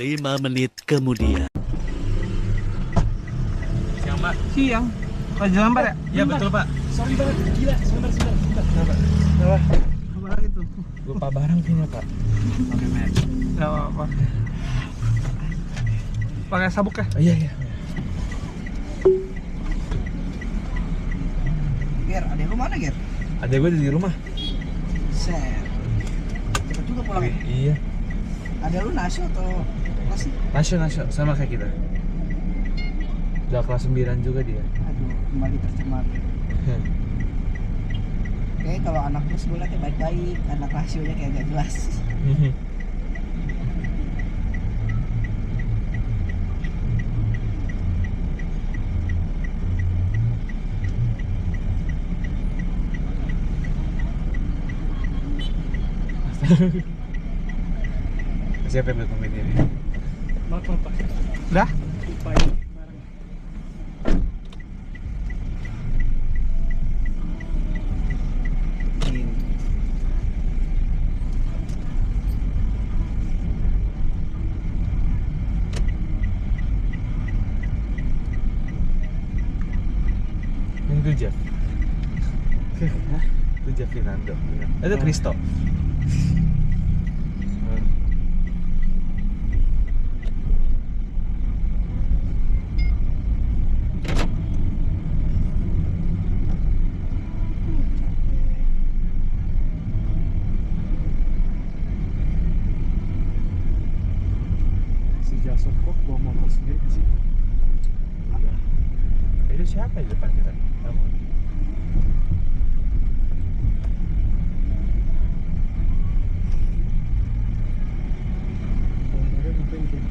5 menit kemudian. Siang, Pak. Siang. Lagi lambat ya? Iya, betul, Pak. Sorry banget, gila. Sebentar. Kenapa? Apa itu? Lupa barang kayaknya, Pak. Oke, men. Gak apa-apa. Pakai sabuk ya? Oh, iya. Ger, adek lu mana, Ger? Ada gue di rumah. Set. Cepet juga pulang ya? Iya. Ada lu nasi atau apa sih? Nasyo sama kayak kita. Udah kelas 9 juga dia. Aduh, kembali tercemar. Kayaknya kalau anak lu sekolahnya baik-baik, anak rasionya kayak gak jelas. Siapa yang berkomen ini? Maaf, Pak. Udah? Lupa ini barang. Itu Jeff. Itu Jeff Fernando. Itu Kristo. Si Jason kok bawa motor sendiri ke sini? Iya. Itu siapa ya depan kita? Kamu. Sebenarnya ngapain kayak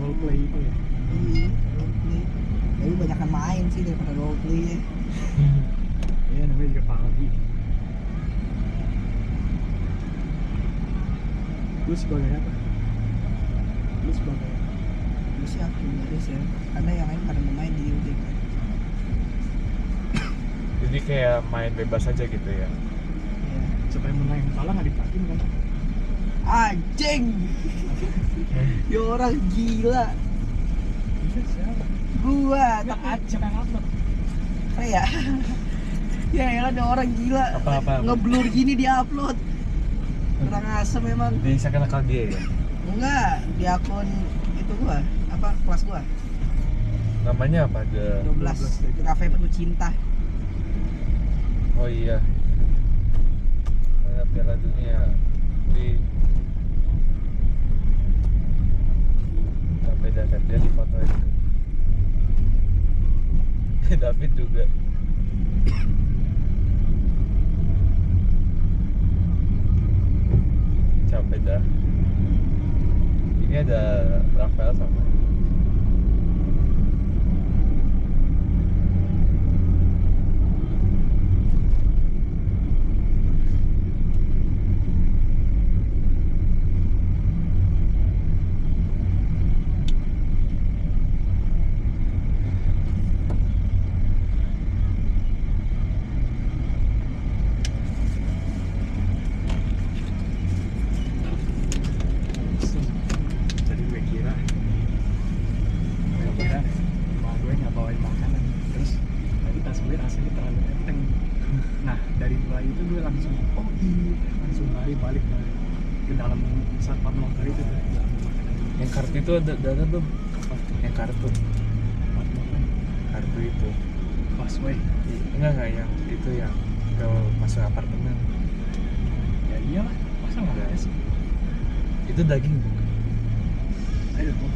roleplay itu ya? Iya, roleplay. Tapi banyakan main sih daripada roleplay ya. Iya, namanya juga pagi. Lu sebagai apa? Lu sebagai? Lu sih aktivis ya. Karena yang lain pada main di UDK. Jadi kayak main bebas aja gitu ya. Iya. Supaya menang kalah nggak dipakin kan? Anjing! Ya orang gila. Siapa? Gua Nggak, tapi siapa yang upload? apa ya? Ya ada orang gila. Apa? Ngeblur gini dia upload. Kurang asem memang. Di second account dia ya. Enggak, di akun itu gua, apa kelas gua. Namanya apa? 12 Cafe Penuh Cinta. Oh iya. Piala Dunia di sampai David dia di foto itu. David juga. Capek dah. Ini ada Rafael sama. Jadi gue kira emak gue nggak bawain makanan. Terus tadi tas gue rasanya terlalu enteng. Nah dari mulai itu gue langsung oh iya, langsung lari balik ke dalam satpam locker itu tuh, nggak ambil makanan. Yang kartu itu ada belum? Yang kartu itu. Busway. Enggak yang itu yang kalau masuk apartemen. Ya iyalah, masa nggak ada sih? Itu daging bukan? Ayo dong.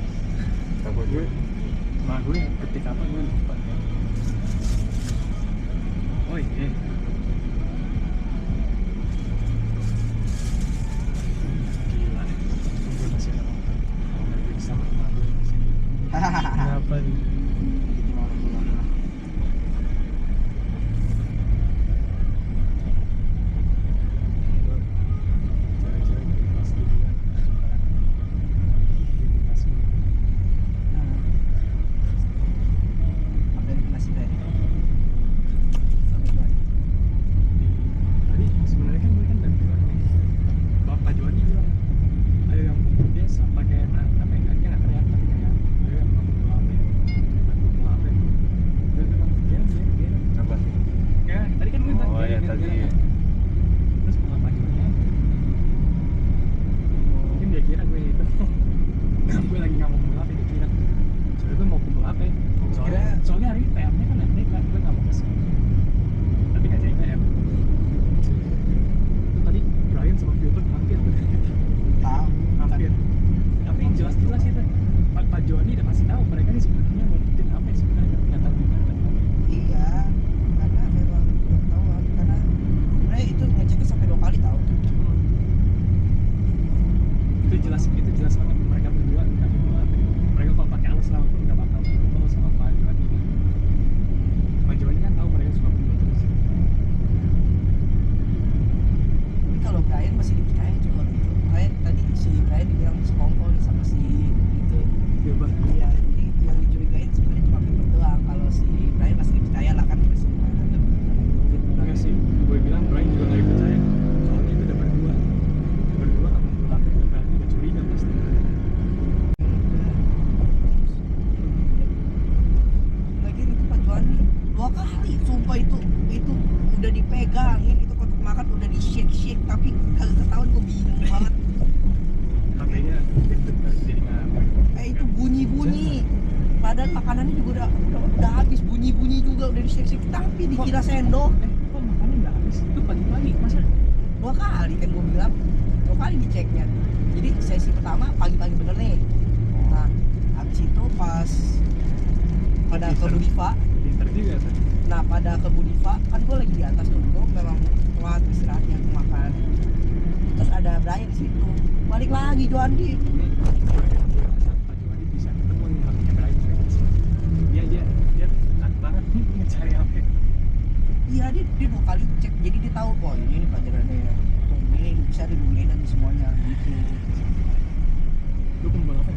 Takut Gue, emak gue ketik apa gue lupa. Oh iya. Gila. Gue masih ada motor. Kalau nggak gue sama emak gue masih. Hahaha. Kenapa nih? Gitu orang tua. Cewek-cewek di kelas 2 di kelas 2. Apa yang kena sih, Bay? Sampai gua. sumpah itu udah dipegangin, itu kotak makan udah di shake tapi kagak ketahuan, gue bingung banget. Katanya jadi nggak. Itu bunyi padahal makanannya juga udah habis, bunyi juga udah di shake tapi dikira sendok. Kok makannya nggak habis? Itu pagi-pagi masa? 2 kali kan gue bilang, 2 kali diceknya. Jadi sesi pertama pagi-pagi bener nih. Nah habis itu pas pada ke Budiva. Pinter juga tuh. Nah pada ke Budiva kan gue lagi di atas tuh, gue memang kuat istirahatnya, gue makan. Terus ada Brian di situ, balik lagi Joandi. Ini gue rasa Pak Juwadi bisa ketemu nih HP-nya Brian Fredis. Dia enak banget nih ngecari HP. Iya dia 2 kali cek, jadi dia tahu kok ini pelajarannya ya. Tuh ini bisa digunain di semuanya gitu. Lu kumpul apa?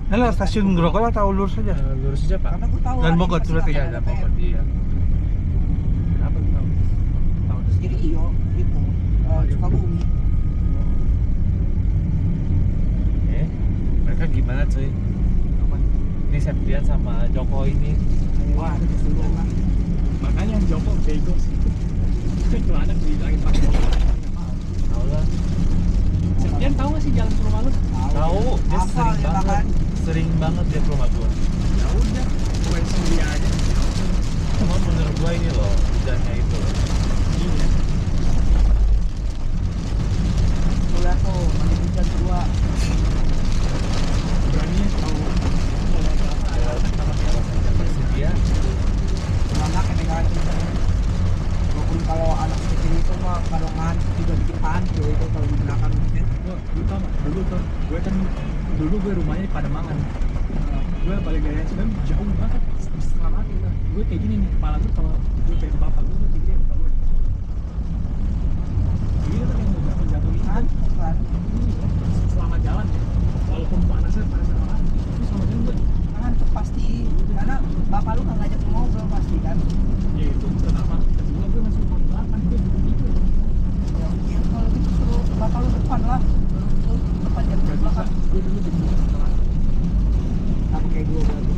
Ini lewat stasiun Grogol atau lurus saja? Lurus aja Pak. Karena gue tahu Dan hari Bogor ini pasti berarti akan ya, ada Dan PR. Bogor iya. Kenapa lu tahu? Tahu terus. Jadi iyo itu Sukabumi. Mereka gimana cuy? Apa? Ini Septian sama Joko ini. Wah, Itu kesulitan lah. makanya Joko bego sih. Itu anak dibilangin pakai motor, nggak mau. Tahu lah. Septian tahu nggak sih jalan ke rumah lu? Tahu, dia Hafal sering ya banget. bahkan. Sering banget dia ke rumah gua. Ya udah, gue sendiri aja. Cuma menurut gua ini loh, hujannya itu loh. Iya. Tuh lihat tuh, mandi hujan kedua. Beraninya tahu mau apa ada anak sama dia. Bersedia. Anak yang pegangan kenceng. Walaupun kalau anak kecil itu mah kalau ngantuk juga bikin pantu itu kalau di belakang gitu. Lu tau nggak? Gue kan dulu gue rumahnya di Pademangan. Gue balik dari SBM jauh banget, setengah mati lah. Gue kayak gini nih, kepala tuh kalau gue pengen bapak gue tuh tinggi bapak gue. Jadi kan yang mau jatuh ini kan Ngantuk kan. selama jalan ya. Walaupun panasnya banget, tapi selama jalan gue Ngantuk pasti. Karena bapak lu nggak ngajak ngobrol pasti kan. ya itu pertama. Kedua gue masih umur 8, gue duduk gitu. Ya kalau gitu suruh bapak lu depan lah. Lu depan jangan Gak bisa, belakang. gue dulu di setelah Sama kayak gue berarti.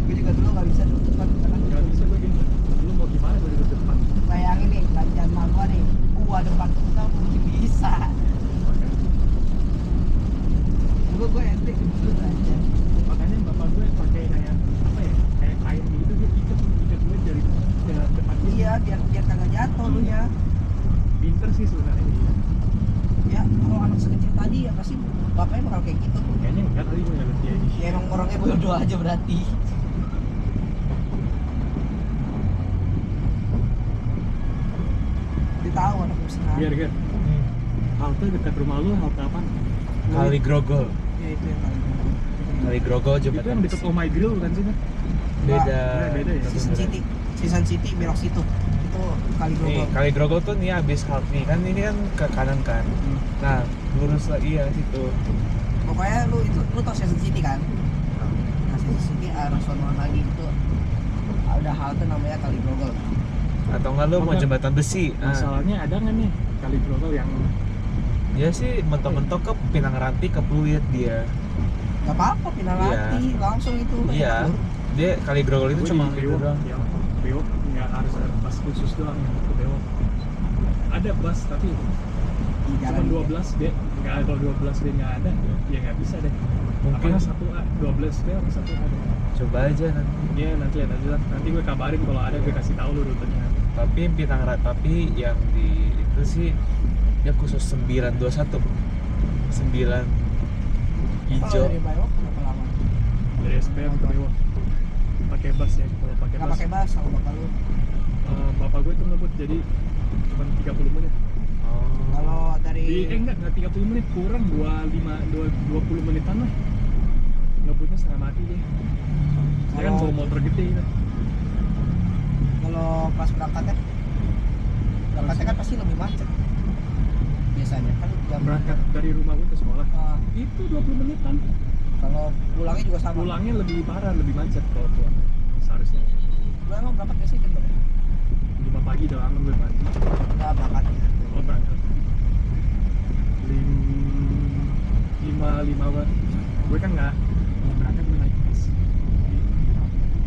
Gue juga dulu nggak bisa duduk depan karena gak bisa gue gini. Lu mau gimana gue duduk depan? bayangin nih gantian sama gua nih. Gua depan tuh mungkin bisa. Dulu gue SD gitu aja. Makanya bapak gue pakai kayak apa ya, kayak kain gitu, dia ikat gue dari depan dia. Iya biar kagak jatuh lu nya. Pinter sih sebenarnya dia. Ya kalau anak sekecil tadi ya pasti bapaknya bakal kayak gitu. Kayaknya enggak, tadi gue ngeliat dia ini. Ya emang orangnya bodoh aja berarti. Dia tahu anak usaha. Ger. Halte dekat rumah lu halte apa? Kali Grogol. Ya itu yang paling Kali Grogol Itu jembatan yang deket besi. Oh My Grill bukan sih? Beda. Beda ya? Season City belok situ. Itu kali Nih, Grogol. Kali Grogol tuh nih habis halt nih kan, ini kan ke kanan kan. Nah, lurus lagi ya situ. Pokoknya lu tau Season City kan? Nah Season City arah sono lagi itu ada halte namanya kali Grogol. Atau enggak lu mau Apa? jembatan besi. Nah, Masalahnya ada nggak nih Kali Grogol yang dia sih mentok-mentok ke Pinang Ranti ke Pluit dia. Gak apa-apa Pinarati langsung itu. Iya. Dia Kali Grogol itu gue cuma di itu Bewok, doang. yang Bewok nggak harus ada bus khusus doang yang ke Bewok. Ada bus tapi Di cuma 12 deh, nggak ada. Kalau 12 deh nggak ada, ya nggak bisa deh. Mungkin Apakah 12 deh atau 1 ada? coba aja nanti. Iya nanti lihat aja lah. Nanti gue kabarin kalau ada, gue kasih tahu lu rutenya. Tapi Pinang Ranti, tapi yang di itu sih dia khusus 921. 9 hijau. Dari Bayok berapa lama? Dari SPM ke Bewok. Pakai bus ya, kalau pakai Gak bus. pakai bus sama bapak lu. Bapak gue tuh ngebut jadi cuma 30 menit. Oh. Kalau dari Enggak 30 menit, kurang 20 menitan lah. Ngebutnya setengah mati deh. Dia kan bawa motor gede gitu. kalau pas berangkatnya kan pasti lebih macet. Biasanya kan jam Berangkat dari rumah gue ke sekolah. Ah, Itu 20 menitan. kalau pulangnya juga sama. Pulangnya lebih parah, lebih macet kalau pulang. Seharusnya Lu emang berangkat biasanya jam berapa? 5 pagi udah bangun gue mati. Enggak berangkatnya. Oh berangkat 5 banget. Gue kan nggak mau berangkat, gue naik bus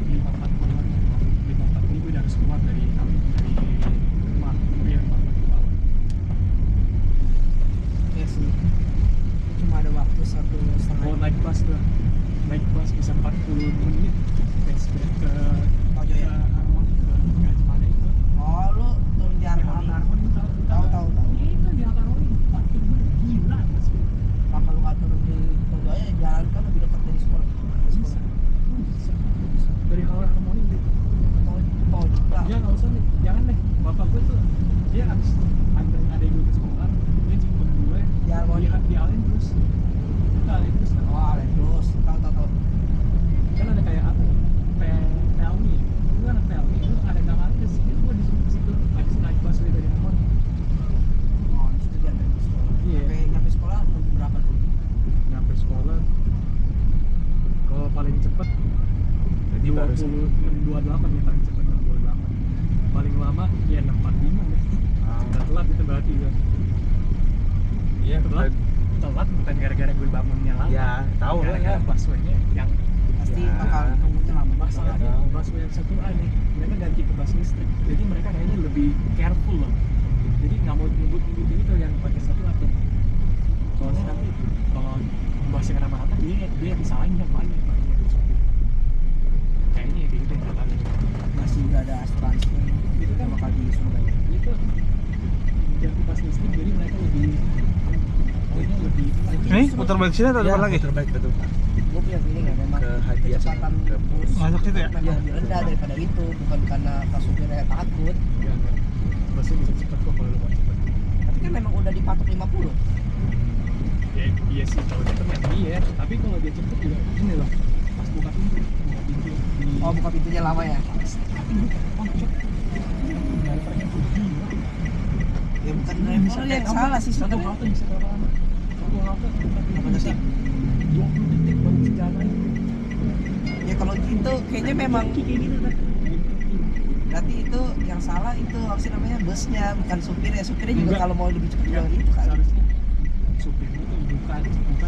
5.40 dia abis anterin adek gue ke sekolah, dia jemput gue Di Harmoni. di Allen terus. Itu Allen terus kan. Oh, terus tahu. Kan ada kayak apa? Pelmi. Itu anak Pelmi, itu ada kamar ke situ, gue disuruh ke situ. Habis naik busway dari Harmoni. Oh, di situ dia dari sekolah. Iya. Sampai nyampe sekolah berapa tuh? Nyampe sekolah kalau paling cepet Jadi baru 628 nih, paling cepet 628. Paling lama ya 645 deh. Udah telat itu berarti kan. Iya, Telat bukan gara-gara gue bangunnya lama. Ya, tahu lah gara-gara ya. busway-nya yang Pasti Ya. bakal nunggunya lama. masalahnya tahu. busway yang 1A nih, mereka ganti ke bus listrik. Jadi mereka kayaknya lebih careful loh. Jadi nggak mau ngebut-ngebut itu yang pakai 1A tuh. Soalnya nanti kalau busnya kena rata dia yang disalahin kan paling kayaknya kayak gitu yang katanya. Masih udah ada asuransi Itu kan bakal disuruh bayar. itu ganti bus listrik, jadi mereka lebih lebih Ini putar balik sini atau ya, depan lagi? terbaik betul. Gue punya feeling ya memang Ke hadiah kecepatan ke bus Masuk situ ya? memang lebih rendah daripada itu, bukan karena pas supirnya takut, enggak. Busnya bisa cepet kok kalau lu mau cepet. tapi kan memang udah dipatok 50. Ya, iya sih kalau cepet memang iya, tapi kalau dia cepet juga ini loh, pas buka pintu di Oh, buka pintunya lama ya? tapi bukan oncok drivernya tuh gila. Ya bukan driver yang salah sih satu sebenarnya. halte bisa berapa lama? Satu halte Berapa bisa detik? 20 detik baru bisa jalan. Ya kalau gitu kayaknya memang Kayak gitu kan. berarti itu yang salah itu apa sih namanya, busnya bukan supirnya. Supirnya juga Enggak. kalau mau lebih cepat juga Enggak, itu kan. seharusnya supirnya tuh buka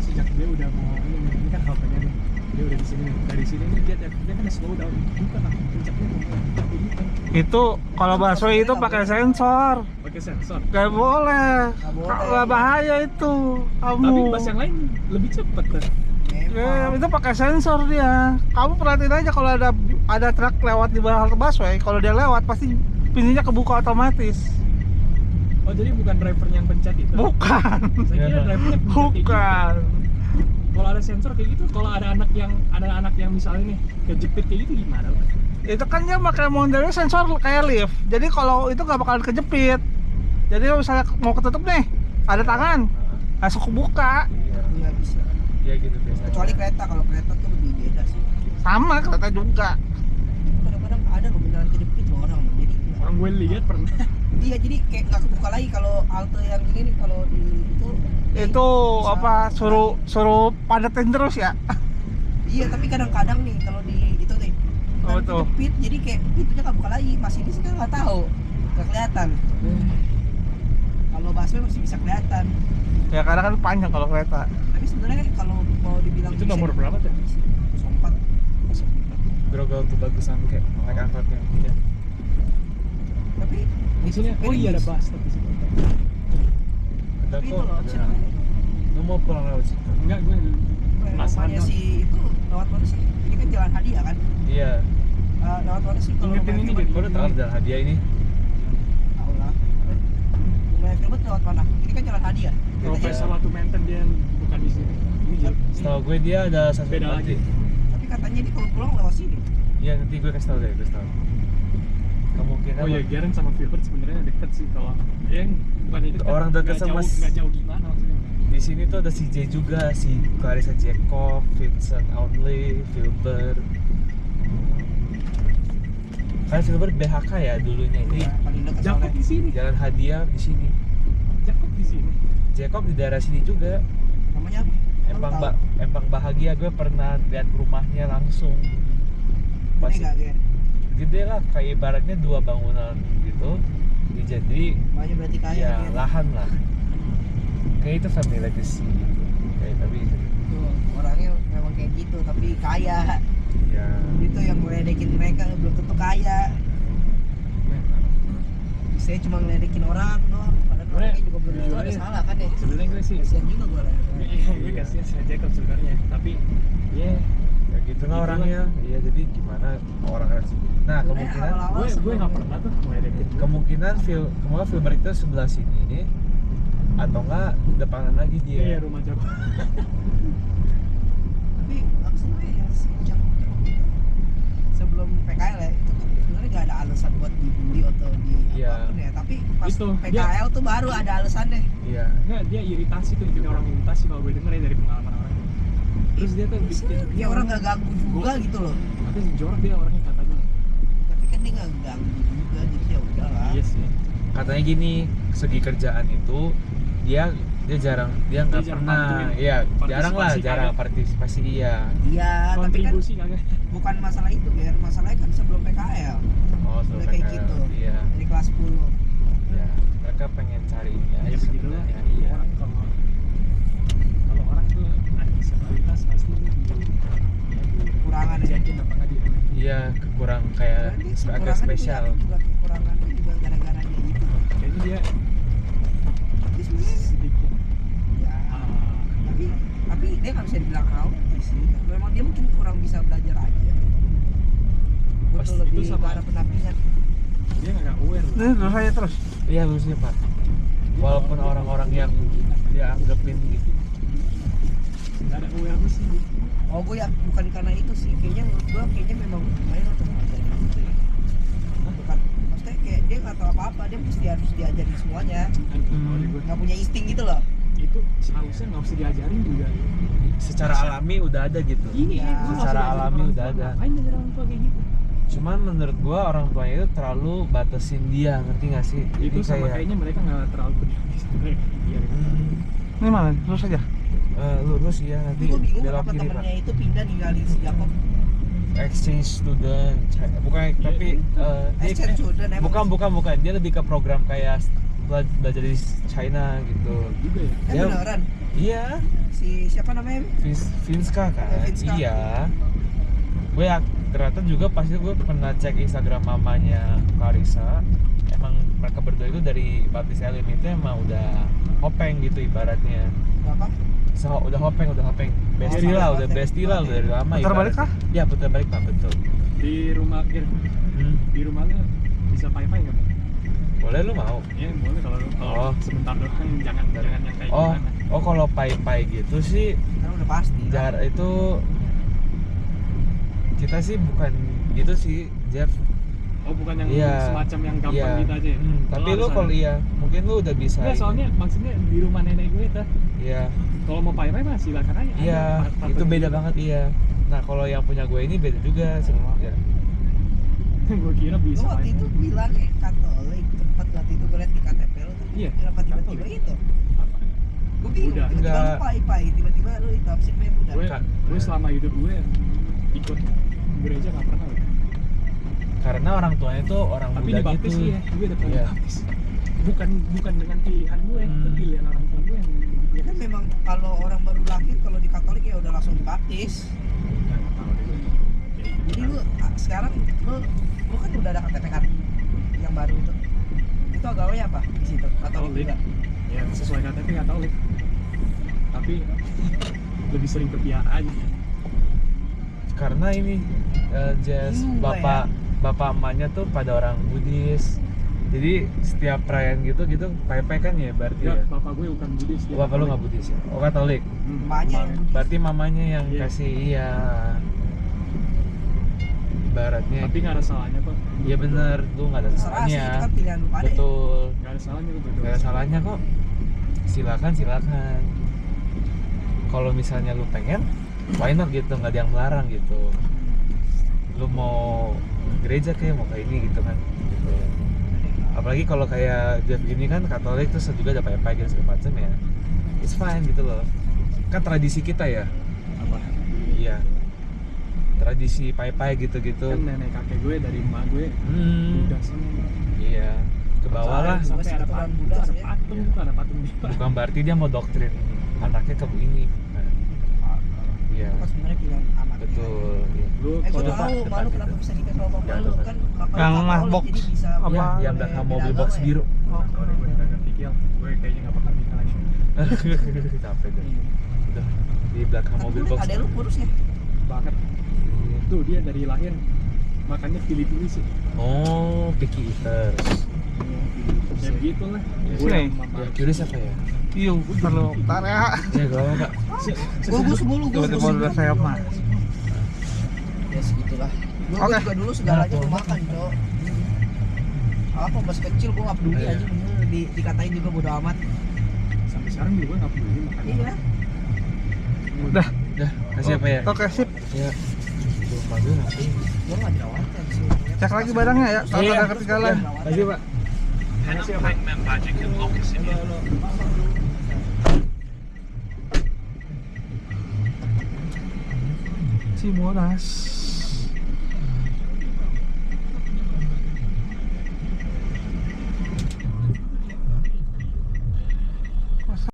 sejak dia udah mau ini kan haltenya nih, dia udah di sini nih, dari sini nih dia kan slow down, buka lah puncaknya mau gitu. Itu kalau busway itu pakai sensor. Pakai sensor. Gak boleh. Nggak boleh. Gak bahaya itu. Kamu. Tapi bus yang lain lebih cepet kan. Ya, itu pakai sensor dia. Kamu perhatiin aja kalau ada truk lewat di bawah halte busway, kalau dia lewat pasti pintunya kebuka otomatis. Oh jadi bukan drivernya yang pencet itu? Bukan. Saya kira drivernya pencet kayak Bukan. gitu. Kalau ada sensor kayak gitu, kalau ada anak yang misalnya nih kejepit kayak gitu gimana? Itu kan dia pakai modelnya sensor kayak lift. Jadi kalau itu nggak bakalan kejepit. Jadi kalau misalnya mau ketutup nih, ada tangan, langsung kebuka. Iya, Iya bisa. iya gitu biasanya. Kecuali kereta, kalau kereta tuh lebih beda sih. Sama kereta juga. Kadang-kadang ada loh beneran kejepit loh orang. Jadi Orang gue lihat pernah. iya, jadi kayak nggak kebuka lagi kalau halte yang ini nih, kalau di itu Itu bisa apa kebuka. suruh padatin terus ya. Iya, tapi kadang-kadang nih kalau di itu nih Oh, kan tuh. kejepit, jadi kayak pintunya nggak buka lagi. Masih di sini kan nggak tahu, nggak kelihatan. Kalau busway masih bisa kelihatan. Ya karena kan panjang kalau kereta. Tapi sebenarnya kalau mau dibilang Itu nomor berapa tuh? 04. Grogol tuh bagusan kayak naik angkotnya. Iya. Tapi Di sini oh iya ada bus tapi sini. Ada Tapi itu kok. loh, opsi Ada. namanya. Lu mau pulang lewat situ? Enggak gue Rumahnya si itu lewat mana sih? Ini kan jalan hadiah kan? Iya. Lewat mana sih? Kalau Ingetin rumahnya ini, Filbert? Dit. Kau udah tahu jalan hadiah ini? Tahu lah. Rumahnya Filbert lewat mana? Ini kan jalan hadiah. Profesor Watu Menten dia bukan di sini. Ini jalan. Setahu gue dia ada satu Beda lagi. Tapi katanya dia kalau pulang lewat sini. Iya, nanti gue kasih tahu deh, gue kasih tahu. Kemungkinan Oh iya, Garen sama Filbert sebenarnya deket sih kalau yang bukan itu Orang deket sama nggak jauh gimana maksudnya. di sini tuh ada si J juga, si Clarissa Jacob, Vincent Aunley, Filbert. Kan Filbert BHK ya dulunya ini. Ya, paling dekat Jakob soalnya. di sini. Jalan hadiah di sini. Jakob di sini. Jacob di daerah sini juga. Namanya apa? Emang tahu? Empang Bahagia, gue pernah lihat rumahnya langsung. Ini Masih nggak dia? gede lah, kayak ibaratnya 2 bangunan gitu. Jadi Rumahnya berarti kaya ya dia. lahan lah. Kayak itu family legacy gitu. Kayak tapi Tuh, orangnya memang kayak gitu, tapi kaya. ya Itu yang ngeledekin mereka belum tentu kaya. Saya cuma ngeledekin orang doang. Padahal Sebenarnya- orangnya juga belum tentu ada sebenarnya- salah kan ya. Sebenarnya gue sih Kasian juga gue lah. iya, gue kasihan sama Jacob sebenarnya, tapi ya ya gitu lah orangnya. Iya, jadi gimana orang nah kemungkinan Awal-awal gue nggak pernah tuh ngeledekin. kemungkinan Filbert itu sebelah sini atau enggak depanan lagi Iya dia. rumah Jacob. Tapi apa sih namanya ya, sejak sebelum PKL ya itu kan sebenarnya nggak ada alasan buat dibully atau di Iya. apapun ya. Tapi pas Itu, PKL tuh baru ada alasannya. Iya. Enggak, dia iritasi tuh, bikin orang iritasi kalau gue denger ya dari pengalaman orang. Terus dia tuh bikin Dia orang nggak ganggu juga gitu loh. tapi jorok dia orangnya katanya. Tapi kan dia nggak ganggu juga, jadi ya udahlah. Iya sih. Katanya gini, segi kerjaan itu dia jarang, dia nggak jarang pernah, bantuin. iya jarang lah, Partisipasi jarang kagak. partisipasi iya. Iya, tapi kan Kontribusi kagak. bukan masalah itu, Ger. Masalahnya kan sebelum PKL. Oh, Udah kayak PKL, gitu. iya. Dari kelas 10. Ya, mereka pengen cari ini aja Ya begitu lah. sebenarnya, iya. Orang kalau orang tuh ada disabilitas pasti dia Kekurangan ya. jakin apa nggak dia. Iya, kurang kayak Berarti agak kekurangan spesial. Juga kekurangannya juga gara-gara dia itu. Kayaknya dia Jadi sebenarnya sedikit ya, tapi dia nggak bisa dibilang autis sih. Memang dia mungkin kurang bisa belajar aja. Pas Betul itu lebih sama- ke arah pendampingan. dia nggak aware. Ini terus aja terus. Iya, harusnya Pak. Walaupun orang-orang yang dia anggapin gitu. Nggak ada awareness sih. Oh, gue ya bukan karena itu sih. Kayaknya menurut gue kayaknya memang main atau ngajarin gitu ya. Bukan, maksudnya kayak dia nggak tahu apa-apa, dia mesti harus diajarin semuanya. Nggak punya insting gitu loh. Itu seharusnya nggak usah diajarin juga. Secara alami udah ada gitu. Iya, Ya, gua nggak secara usah diajarin alami orang udah tua. ada. Ngapain belajar orang tua kayak gitu? Cuman menurut gua orang tuanya itu terlalu batasin dia, ngerti gak sih? Itu sama kayaknya mereka nggak terlalu peduli sama mereka. Biarin. Ini mana? Terus aja. Lurus ya nanti Gue bingung belok kenapa kiri Pak. temennya itu pindah ninggalin si Jakob. Exchange student, bukan Iya, tapi dia Exchange student emang. bukan dia lebih ke program kayak belajar di China gitu. Juga ya. Dia- Beneran. Iya, Si siapa namanya? Vinska kan? Oh, Vinska. Iya. Gue ya ternyata juga pasti gue pernah cek Instagram mamanya Clarissa. Emang mereka berdua itu dari Baptis Elim itu emang udah hopeng gitu ibaratnya. Apa? Udah hopeng. Bestie Oh, lah, sama udah dari bestie lah, udah dari lama. Putar balik ibaratnya. Iya, putar balik Pak, betul. Di rumah Hmm. di rumah lu bisa pai-pai nggak? Boleh lu mau? Ya boleh kalau Oh. sebentar doang, jangan yang kayak Oh, gimana. kalau pai-pai gitu sih Karena udah pasti. jar itu kita sih bukan gitu sih, Jeff. Oh bukan yang Iya. semacam yang gampang Iya. gitu aja ya? Tapi Oh, lu harus kalau ada. iya, mungkin lu udah bisa. Nggak, ini. soalnya maksudnya di rumah nenek gue itu Iya. kalau mau pai-pai mah silakan aja. Iya, itu beda banget iya. Nah, kalau yang punya gue ini beda juga sebenarnya. Gue kira Lu bisa waktu main. itu bilangnya Katolik tempat waktu itu gue liat di KTP lu tuh. Iya, Kenapa tiba-tiba Katolik. itu? Apa? Gue bingung. Udah. Tiba-tiba lu Enggak. pai-pai, tiba-tiba lu itu absennya udah. Gue Kak. gue selama hidup gue ikut gereja nggak pernah. loh. Karena orang tuanya tuh orang Tapi muda dibaptis gitu. sih ya, gue udah pernah Iya. dibaptis. Bukan dengan pilihan gue, itu pilihan orang tua gue yang Ya kan memang kalau orang baru lahir kalau di Katolik ya udah langsung dibaptis. nggak tahu deh gue. Kayak gitu. Jadi lu sekarang lu kan udah ada KTP kan yang baru itu. Itu agamanya apa di situ? Katolik Katolik. juga. Ya sesuai KTP nggak tahu Lik. Tapi lebih sering ke piara aja. Karena ini Jess, bapak emaknya tuh pada orang Buddhis. Jadi setiap perayaan gitu pai-pai kan ya berarti ya. Ya, bapak gue bukan Buddhis. dia Bapak lu Katolik. nggak Buddhis ya? Oh, Katolik. Emaknya yang Buddhis. Berarti mamanya yang Iya. kasih iya. Ibaratnya. Tapi nggak ada salahnya kok. Iya bener, lu nggak ada Terserah sih, itu salahnya. kan pilihan lu pada. Betul. Nggak ada salahnya lu berdoa. Gak ada salahnya kok. Silakan. Kalau misalnya lu pengen, why not gitu, nggak ada yang melarang gitu. Lu mau gereja kayak mau kayak ini gitu kan. Gitu. Apalagi kalau kayak Jeff gini kan Katolik terus juga ada pai-pai gitu segala macam ya. It's fine gitu loh. Kan tradisi kita ya. Apa? Iya. Tradisi pai-pai gitu-gitu. Kan nenek kakek gue dari emak gue Hmm. udah semua. Iya. Ke bawah lah. Sampai ada Keturunan patung, Buddha ada sebenarnya. patung, Iya. bukan ada patung dia. Bukan berarti dia mau doktrin anaknya ke ini. Nah, iya. Apa sebenarnya pilihan amat. Betul. Iya. Lu Gue kalau tahu depan malu gitu. kenapa bisa nikah sama bapak lu kan bapak Yang lu Katolik, box. jadi bisa Apa? Ya, yang boleh belakang beda mobil agama box ya. biru. kalau gue udah ngerti kill, gue kayaknya nggak bakal nikah lagi. Capek deh. Udah di belakang Kan mobil gue box. liat adek lu kurus ya. Banget. Tuh dia dari lahir makannya pilih-pilih sih. Oh, picky eaters. Ya begitu lah. Iya. Gue Sini. sama Ya, curious apa ya? Iya, perlu bentar ya. Ya, gak apa Kak. Gue sebelum gue Tiba-tiba udah sayap mah. Ya segitulah. Gue Oke. juga dulu segalanya gue makan, Cok. Apa masih kecil gua nggak peduli Iya. aja bener dikatain juga bodo amat. Sampai sekarang juga nggak peduli makan. Iya. Udah. Dah, kasih apa ya? Oke, sip. Ya. Tuh, mobil nanti. Gua nggak dirawatnya sih. Cek lagi barangnya ya, kalau Iya. ada ketinggalan. Kasih, Pak. Si Monas.